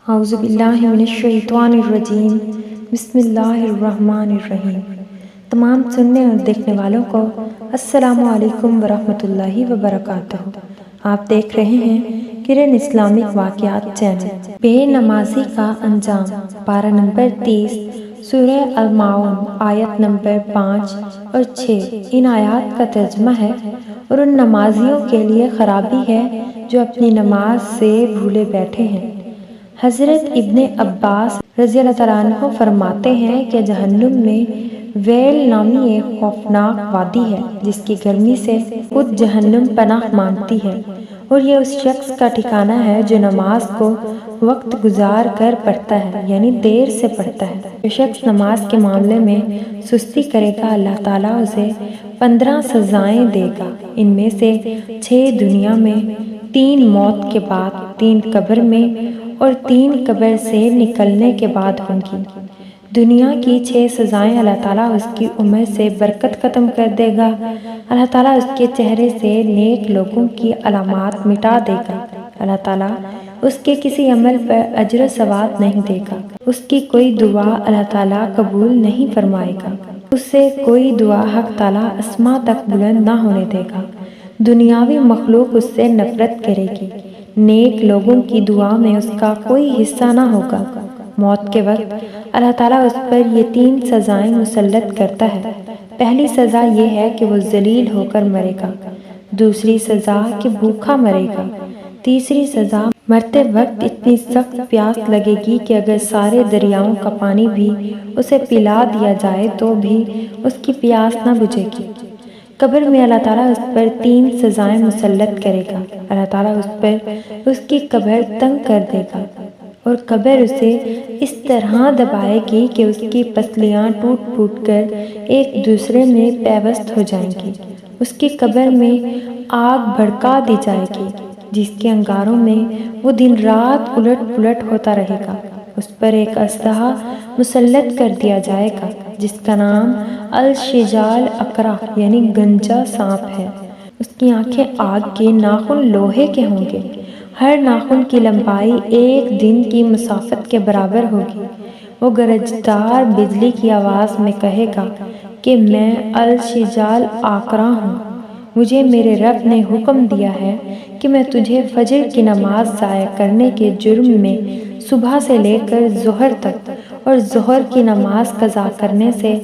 اعوذ باللہ من الشیطان الرجیم، بسم اللہ الرحمن الرحیم۔ تمام سننے اور دیکھنے والوں کو السلام علیکم ورحمۃ اللہ وبرکاتہ۔ آپ دیکھ رہے ہیں کرن اسلامک واقعات چینل۔ بے نمازی کا انجام، پارہ نمبر 30، سورہ الماعون، آیت نمبر 5 اور 6۔ ان آیات کا ترجمہ ہے: اور ان نمازیوں کے لیے خرابی ہے جو اپنی نماز سے بھولے بیٹھے ہیں۔ حضرت ابن عباس رضی اللہ تعالیٰ عنہ فرماتے ہیں کہ جہنم میں ویل نامی ایک خوفناک وادی ہے جس کی گرمی سے خود جہنم پناہ مانگتی ہے، اور یہ اس شخص کا ٹھکانہ ہے جو نماز کو وقت گزار کر پڑھتا ہے، یعنی دیر سے پڑھتا ہے۔ جو شخص نماز کے معاملے میں سستی کرے گا، اللہ تعالیٰ اسے 15 سزائیں دے گا۔ ان میں سے 6 دنیا میں، 3 موت کے بعد، 3 قبر میں اور 3 قبر سے نکلنے کے بعد ہوں گی۔ دنیا کی 6 سزائیں: اللہ تعالیٰ اس کی عمر سے برکت ختم کر دے گا، اللہ تعالیٰ اس کے چہرے سے نیک لوگوں کی علامات مٹا دے گا، اللہ تعالیٰ اس کے کسی عمل پر اجر و ثواب نہیں دے گا، اس کی کوئی دعا اللہ تعالیٰ قبول نہیں فرمائے گا، اس سے کوئی دعا حق تعالیٰ اسما تک بلند نہ ہونے دے گا، دنیاوی مخلوق اس سے نفرت کرے گی، نیک لوگوں کی دعا میں اس کا کوئی حصہ نہ ہوگا۔ موت کے وقت اللہ تعالیٰ اس پر یہ 3 سزائیں مسلط کرتا ہے۔ پہلی سزا یہ ہے کہ وہ ذلیل ہو کر مرے گا، دوسری سزا کہ بھوکا مرے گا، تیسری سزا مرتے وقت اتنی سخت پیاس لگے گی کہ اگر سارے دریاؤں کا پانی بھی اسے پلا دیا جائے تو بھی اس کی پیاس نہ بجھے گی۔ قبر میں اللہ تعالیٰ اس پر 3 سزائیں مسلط کرے گا۔ اللہ تعالیٰ اس پر اس کی قبر تنگ کر دے گا اور قبر اسے اس طرح دبائے گی کہ اس کی پسلیاں ٹوٹ پھوٹ کر ایک دوسرے میں پیوست ہو جائیں گی۔ اس کی قبر میں آگ بھڑکا دی جائے گی جس کے انگاروں میں وہ دن رات الٹ پلٹ ہوتا رہے گا۔ اس پر ایک اژدہا مسلط کر دیا جائے گا جس کا نام الشجال اقرع یعنی گنجا سانپ ہے۔ اس کی آنکھیں آگ کے، ناخن لوہے کے ہوں گے، ہر ناخن کی لمبائی 1 دن کی مسافت کے برابر ہوگی۔ وہ گرجدار بجلی کی آواز میں کہے گا کہ میں الشجال اقرع ہوں، مجھے میرے رب نے حکم دیا ہے کہ میں تجھے فجر کی نماز ضائع کرنے کے جرم میں صبح سے لے کر ظہر تک اور ظہر کی نماز قضا کرنے سے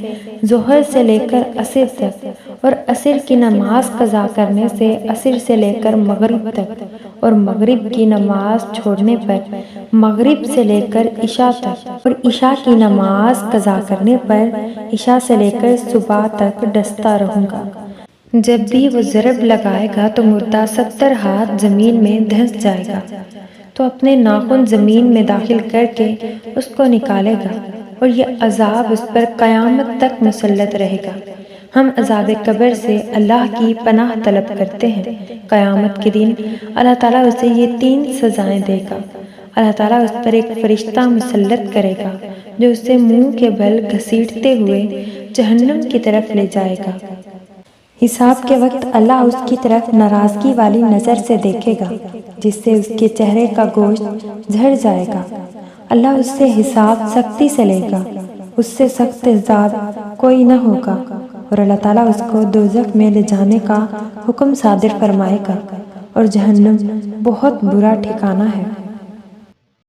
ظہر سے لے کر عصر تک اور عصر کی نماز قضا کرنے سے عصر سے لے کر مغرب تک اور مغرب کی نماز چھوڑنے پر مغرب سے لے کر عشاء تک اور عشاء کی نماز قضا کرنے پر عشاء سے لے کر صبح تک ڈستا رہوں گا۔ جب بھی وہ ضرب لگائے گا تو مردہ 70 ہاتھ زمین میں دھنس جائے گا، تو اپنے ناخن زمین میں داخل کر کے اس کو نکالے گا، اور یہ عذاب اس پر قیامت تک مسلط رہے گا۔ ہم عذاب قبر سے اللہ کی پناہ طلب کرتے ہیں۔ قیامت کے دن اللہ تعالیٰ اسے یہ 3 سزائیں دے گا۔ اللہ تعالیٰ اس پر ایک فرشتہ مسلط کرے گا جو اسے منہ کے بل گھسیٹتے ہوئے جہنم کی طرف لے جائے گا۔ حساب کے وقت اللہ اس کی طرف ناراضگی والی نظر سے دیکھے گا جس سے اس کے چہرے کا گوشت جھڑ جائے گا۔ اللہ اس سے حساب سختی سے لے گا، اس سے سخت عذاب کوئی نہ ہوگا، اور اللہ تعالیٰ اس کو دوزخ میں لے جانے کا حکم صادر فرمائے گا، اور جہنم بہت برا ٹھکانہ ہے۔